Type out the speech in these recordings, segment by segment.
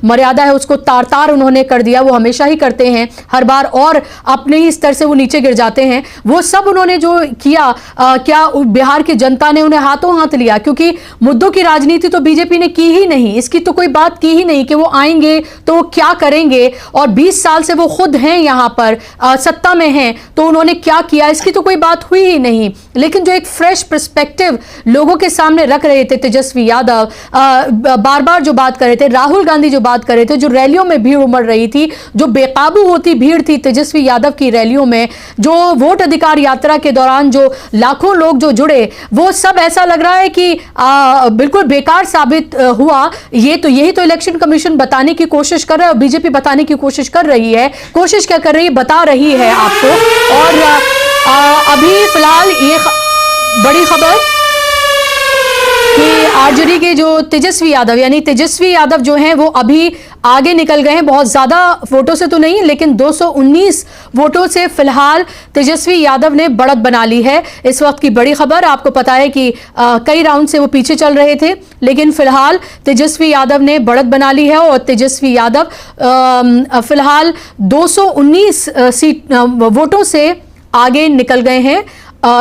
मर्यादा है उसको तार तार उन्होंने कर दिया। वो हमेशा ही करते हैं हर बार, और अपने ही स्तर से वो नीचे गिर जाते हैं। वो सब उन्होंने जो किया, क्या बिहार की जनता ने उन्हें हाथों हाथ लिया? क्योंकि मुद्दों की राजनीति तो बीजेपी ने की ही नहीं, इसकी तो कोई बात की ही नहीं कि वो आएंगे तो क्या करेंगे, और 20 साल से वो खुद हैं यहाँ पर सत्ता में हैं, तो उन्होंने क्या किया इसकी तो कोई बात हुई ही नहीं। लेकिन जो एक फ्रेश पर्सपेक्टिव लोगों के सामने रख रहे थे तेजस्वी यादव, बार बार जो बात कर रहे थे, राहुल गांधी जो बात कर रहे थे, जो रैलियों में भीड़ उमड़ रही थी, जो बेकाबू होती भीड़ थी तेजस्वी यादव की रैलियों में, जो वोट अधिकार यात्रा के दौरान जो लाखों लोग जो जुड़े, वो सब ऐसा लग रहा है कि बिल्कुल बेकार साबित हुआ। यही तो इलेक्शन कमीशन बताने की कोशिश कर रहा है, बीजेपी बताने की कोशिश कर रही है। कोशिश क्या कर रही है? बता रही है आपको। और अभी फिलहाल ये बड़ी खबर कि आरजेडी के जो तेजस्वी यादव, यानी तेजस्वी यादव जो हैं वो अभी आगे निकल गए हैं, बहुत ज्यादा वोटों से तो नहीं, लेकिन 219 वोटों से फिलहाल तेजस्वी यादव ने बढ़त बना ली है। इस वक्त की बड़ी खबर, आपको पता है कि कई राउंड से वो पीछे चल रहे थे, लेकिन फिलहाल तेजस्वी यादव ने बढ़त बना ली है और तेजस्वी यादव फिलहाल 219 वोटों से आगे निकल गए हैं।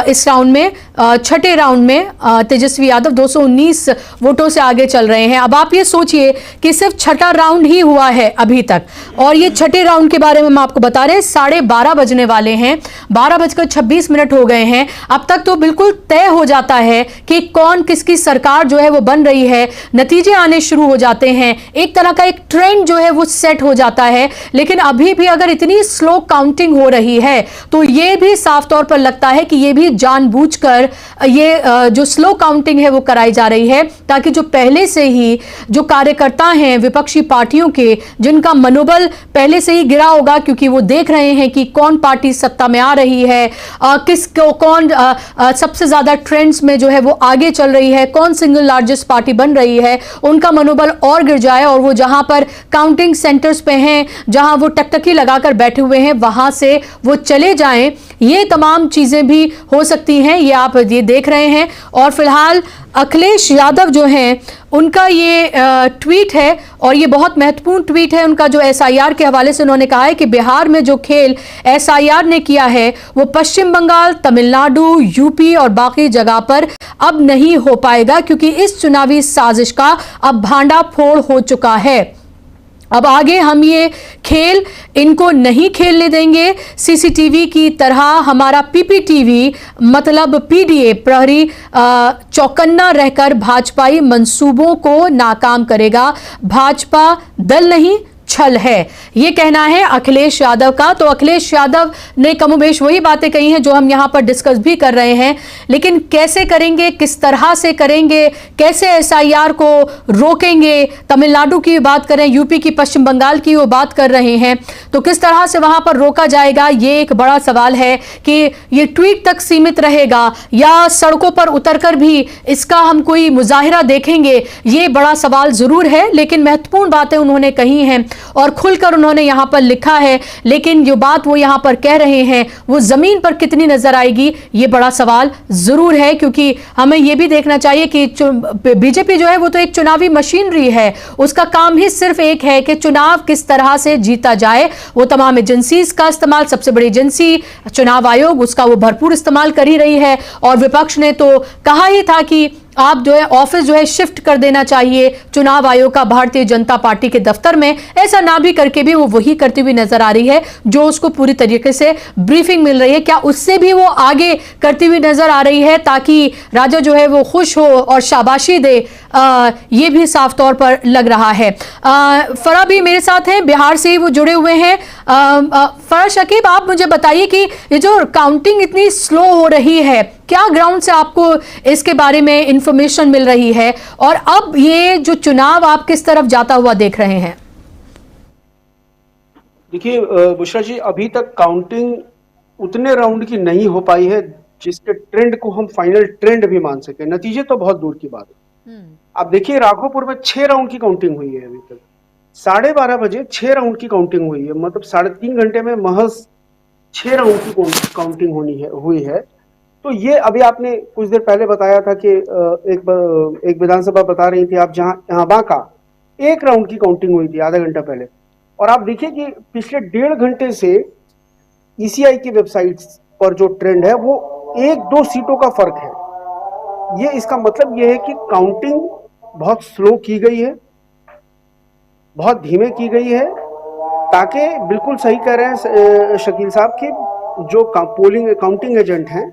इस राउंड में, छठे राउंड में तेजस्वी यादव 219 वोटों से आगे चल रहे हैं। अब आप ये सोचिए कि सिर्फ छठा राउंड ही हुआ है अभी तक, और ये छठे राउंड के बारे में हम आपको बता रहे हैं, 12:30 बजने वाले हैं, 12:26 हो गए हैं। अब तक तो बिल्कुल तय हो जाता है कि कौन किसकी सरकार जो है वो बन रही है, नतीजे आने शुरू हो जाते हैं, एक तरह का एक ट्रेंड जो है वो सेट हो जाता है। लेकिन अभी भी अगर इतनी स्लो काउंटिंग हो रही है तो ये भी साफ तौर पर लगता है कि ये भी जानबूझकर ये जो स्लो काउंटिंग है वो कराई जा रही है, ताकि जो पहले से ही जो कार्यकर्ता हैं विपक्षी पार्टियों के, जिनका मनोबल पहले से ही गिरा होगा, क्योंकि वो देख रहे हैं कि कौन पार्टी सत्ता में आ रही है, कौन सबसे ज्यादा ट्रेंड्स में जो है वो आगे चल रही है, कौन सिंगल लार्जेस्ट पार्टी बन रही है, उनका मनोबल और गिर जाए और वो जहां पर काउंटिंग सेंटर्स पे हैं, जहां वो टकटकी लगाकर बैठे हुए हैं, वहां से वो चले जाएं। ये तमाम चीजें भी हो सकती हैं, ये आप ये देख रहे हैं। और फिलहाल अखिलेश यादव जो हैं उनका ये ट्वीट है, और ये बहुत महत्वपूर्ण ट्वीट है उनका, जो एसआईआर के हवाले से उन्होंने कहा है कि बिहार में जो खेल एसआईआर ने किया है वो पश्चिम बंगाल, तमिलनाडु, यूपी और बाकी जगह पर अब नहीं हो पाएगा, क्योंकि इस चुनावी साजिश का अब भांडाफोड़ हो चुका है। अब आगे हम ये खेल इनको नहीं खेलने देंगे। सीसीटीवी की तरह हमारा पीपीटीवी मतलब पीडीए प्रहरी चौकन्ना रहकर भाजपाई मंसूबों को नाकाम करेगा। भाजपा दल नहीं छल है, ये कहना है अखिलेश यादव का। तो अखिलेश यादव ने कमोबेश वही बातें कही हैं जो हम यहां पर डिस्कस भी कर रहे हैं, लेकिन कैसे करेंगे, किस तरह से करेंगे, कैसे एसआईआर को रोकेंगे, तमिलनाडु की बात करें, यूपी की, पश्चिम बंगाल की वो बात कर रहे हैं, तो किस तरह से वहां पर रोका जाएगा, ये एक बड़ा सवाल है कि ये ट्वीट तक सीमित रहेगा या सड़कों पर उतरकर भी इसका हम कोई मुजाहिरा देखेंगे, ये बड़ा सवाल जरूर है। लेकिन महत्वपूर्ण बातें उन्होंने कही हैं और खुलकर उन्होंने यहां पर लिखा है, लेकिन जो बात वो यहां पर कह रहे हैं वो जमीन पर कितनी नजर आएगी, ये बड़ा सवाल जरूर है। क्योंकि हमें यह भी देखना चाहिए कि बीजेपी जो है वो तो एक चुनावी मशीनरी है, उसका काम ही सिर्फ एक है कि चुनाव किस तरह से जीता जाए। वो तमाम एजेंसीज का इस्तेमाल, सबसे बड़ी एजेंसी चुनाव आयोग, उसका वो भरपूर इस्तेमाल कर ही रही है। और विपक्ष ने तो कहा ही था कि आप जो है ऑफिस जो है शिफ्ट कर देना चाहिए चुनाव आयोग का भारतीय जनता पार्टी के दफ्तर में। ऐसा ना भी करके भी वो वही करती हुई नजर आ रही है जो उसको पूरी तरीके से ब्रीफिंग मिल रही है। क्या उससे भी वो आगे करती हुई नजर आ रही है ताकि राजा जो है वो खुश हो और शाबाशी दे, ये भी साफ तौर पर लग रहा है। फरा भी मेरे साथ हैं, बिहार से ही वो जुड़े हुए हैं। फरा शकीब, आप मुझे बताइए कि ये जो काउंटिंग इतनी स्लो हो रही है, क्या ग्राउंड से आपको इसके बारे में इंफॉर्मेशन मिल रही है, और अब ये जो चुनाव आप किस तरफ जाता हुआ देख रहे हैं? देखिए बुशरा जी, अभी तक काउंटिंग उतने राउंड की नहीं हो पाई है जिसके ट्रेंड को हम फाइनल ट्रेंड भी मान सके। नतीजे तो बहुत दूर की बात है। आप देखिए राघोपुर में 6 राउंड की काउंटिंग हुई है अभी तक। 12:30 बजे 6 राउंड की काउंटिंग हुई है, मतलब 3.5 घंटे में महज 6 राउंड की काउंटिंग हुई है। तो ये अभी आपने कुछ देर पहले बताया था कि एक विधानसभा बता रही थी आप, जहां बांका, एक राउंड की काउंटिंग हुई थी आधा घंटा पहले, और आप देखिए कि पिछले 1.5 घंटे से ईसीआई की वेबसाइट पर जो ट्रेंड है वो 1-2 सीटों का फर्क है। ये इसका मतलब ये है कि काउंटिंग बहुत स्लो की गई है, बहुत धीमे की गई है, ताकि बिल्कुल सही कह रहे हैं शकील साहब कि जो पोलिंग काउंटिंग एजेंट हैं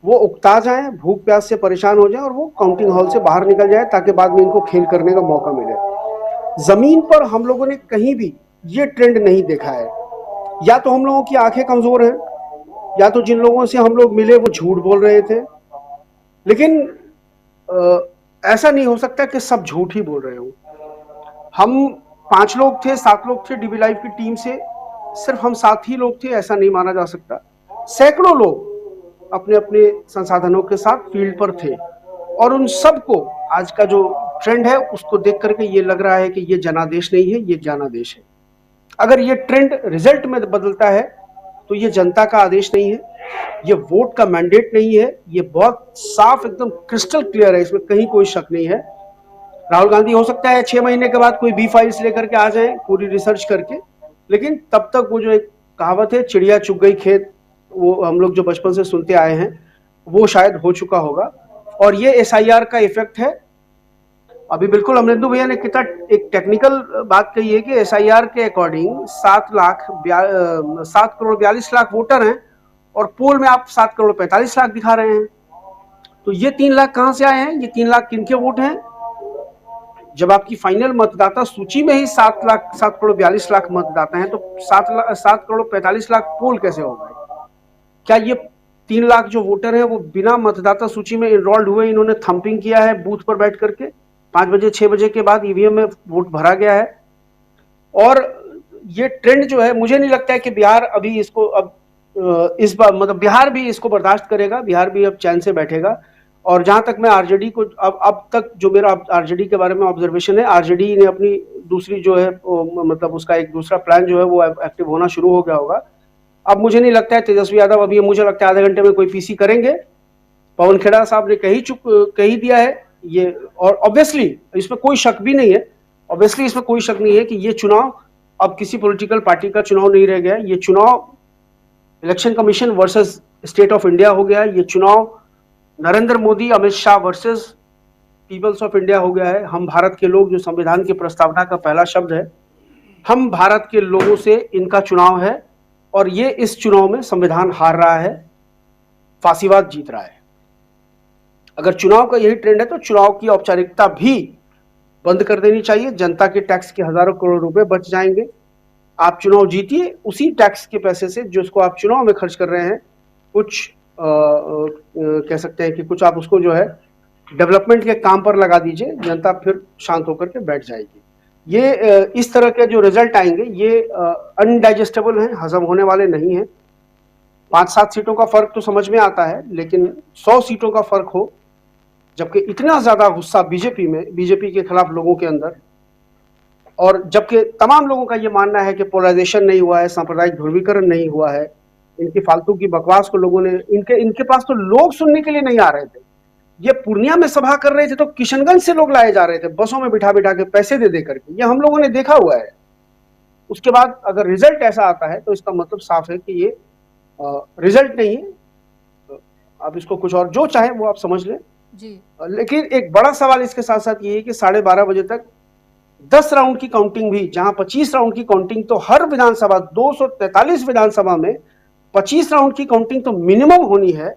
वो उकता जाएं, भूख प्यास से परेशान हो जाएं और वो काउंटिंग हॉल से बाहर निकल जाए, ताकि बाद में इनको खेल करने का मौका मिले। जमीन पर हम लोगों ने कहीं भी ये ट्रेंड नहीं देखा है। या तो हम लोगों की आंखें कमजोर हैं, या तो जिन लोगों से हम लोग मिले वो झूठ बोल रहे थे, लेकिन ऐसा नहीं हो सकता कि सब झूठ ही बोल रहे हो। हम 5 लोग थे, 7 लोग थे डीबी लाइव की टीम से, सिर्फ हम 7 ही लोग थे ऐसा नहीं माना जा सकता। सैकड़ों लोग अपने अपने संसाधनों के साथ फील्ड पर थे, और उन सबको आज का जो ट्रेंड है उसको देख करके ये लग रहा है कि ये जनादेश नहीं है, ये ज्ञानादेश है। अगर ये ट्रेंड रिजल्ट में बदलता है तो ये जनता का आदेश नहीं है, ये वोट का मैंडेट नहीं है, ये बहुत साफ एकदम क्रिस्टल क्लियर है, इसमें कहीं कोई शक नहीं है। राहुल गांधी हो सकता है 6 महीने के बाद कोई बी फाइल्स लेकर के आ जाए पूरी रिसर्च करके, लेकिन तब तक वो जो एक कहावत है चिड़िया चुग गई खेत, वो हम लोग जो बचपन से सुनते आए हैं वो शायद हो चुका होगा। और ये एसआईआर का इफेक्ट है। अभी बिल्कुल अमरिंदु भैया ने कितना एक टेक्निकल बात कही है कि एसआईआर के अकॉर्डिंग 7 करोड़ 42 लाख वोटर हैं, और पोल में आप 7 करोड़ 45 लाख दिखा रहे हैं। तो ये 3 लाख कहां से आए हैं? ये 3 लाख किनके वोट हैं? जब आपकी फाइनल मतदाता सूची में ही 7 करोड़ 42 लाख मतदाता हैं, तो 7 करोड़ 45 लाख पोल कैसे हो गए? क्या ये 3 लाख जो वोटर हैं वो बिना मतदाता सूची में इनरोल्ड हुए, इन्होंने थंपिंग किया है बूथ पर बैठ करके? 5 बजे 6 बजे के बाद ईवीएम में वोट भरा गया है। और ये ट्रेंड जो है, मुझे नहीं लगता है कि बिहार अभी इसको अब इस बार मतलब बिहार भी इसको बर्दाश्त करेगा, बिहार भी अब चैन से बैठेगा। और जहां तक मैं आरजेडी को अब तक जो मेरा आरजेडी के बारे में ऑब्जर्वेशन है, आरजेडी ने अपनी दूसरी जो है मतलब उसका एक दूसरा प्लान जो है वो एक्टिव होना शुरू हो गया होगा। अब मुझे नहीं लगता है तेजस्वी यादव अभी, मुझे लगता है आधे घंटे में कोई पीसी करेंगे। पवन खेड़ा साहब ने कही दिया है ये, और ऑब्वियसली इसमें कोई शक भी नहीं है, ऑब्वियसली इसमें कोई शक नहीं है कि ये चुनाव अब किसी पॉलिटिकल पार्टी का चुनाव नहीं रह गया। ये चुनाव election commission versus state of India हो गया है। ये चुनाव Narendra Modi Amit Shah versus peoples of India हो गया है। हम भारत के लोग, जो संविधान की प्रस्तावना का पहला शब्द है, हम भारत के लोगों से इनका चुनाव है, और ये इस चुनाव में संविधान हार रहा है, फांसीवाद जीत रहा है। अगर चुनाव का यही ट्रेंड है तो चुनाव की औपचारिकता भी बंद कर देनी चाहिए। जनता के टैक्स के हजारों करोड़ रुपए बच जाएंगे। आप चुनाव जीतिए, उसी टैक्स के पैसे से जिसको आप चुनाव में खर्च कर रहे हैं, कुछ कह सकते हैं कि कुछ आप उसको जो है डेवलपमेंट के काम पर लगा दीजिए, जनता फिर शांत होकर के बैठ जाएगी। ये इस तरह के जो रिजल्ट आएंगे ये अनडाइजेस्टेबल हैं, हजम होने वाले नहीं हैं। 5-7 सीटों का फर्क तो समझ में आता है, लेकिन 100 सीटों का फर्क हो, जबकि इतना ज्यादा गुस्सा बीजेपी के खिलाफ लोगों के अंदर, और जबकि तमाम लोगों का ये मानना है कि पोलराइजेशन नहीं हुआ है, सांप्रदायिक ध्रुवीकरण नहीं हुआ है, इनकी फालतू की बकवास को लोगों ने, इनके पास तो लोग सुनने के लिए नहीं आ रहे थे। ये पूर्णिया में सभा कर रहे थे तो किशनगंज से लोग लाए जा रहे थे बसों में बिठा बिठा के, पैसे दे करके। ये हम लोगों ने देखा हुआ है। उसके बाद अगर रिजल्ट ऐसा आता है तो इसका मतलब साफ है कि ये रिजल्ट नहीं है। आप इसको कुछ और जो चाहे वो आप समझ लें जी। लेकिन एक बड़ा सवाल इसके साथ साथ ये है कि 12:30 बजे तक 10 राउंड की काउंटिंग भी, जहां 25 राउंड की काउंटिंग तो हर विधानसभा 243 विधानसभा में 25 राउंड की काउंटिंग तो मिनिमम होनी है।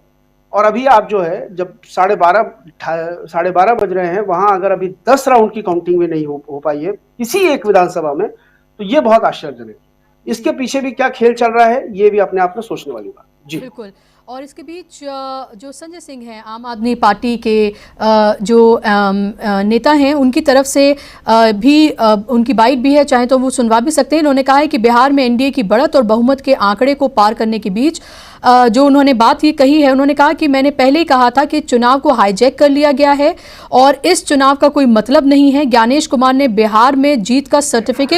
और अभी आप जो है जब 12:30 बज रहे हैं, वहां अगर अभी 10 राउंड की काउंटिंग भी नहीं हो पाई है किसी एक विधानसभा में, तो ये बहुत आश्चर्यजनक है। इसके पीछे भी क्या खेल चल रहा है, ये भी अपने आप में सोचने वाली बात। जी बिल्कुल। और इसके बीच जो संजय सिंह हैं, आम आदमी पार्टी के जो नेता हैं, उनकी तरफ से भी उनकी बाइट भी है, चाहे तो वो सुनवा भी सकते हैं। उन्होंने कहा है कि बिहार में एनडीए की बढ़त और बहुमत के आंकड़े को पार करने के बीच जो उन्होंने बात ही कही है, उन्होंने कहा कि मैंने पहले ही कहा था कि चुनाव को हाईजैक कर लिया गया है और इस चुनाव का कोई मतलब नहीं है। ज्ञानेश कुमार ने बिहार में जीत का सर्टिफिकेट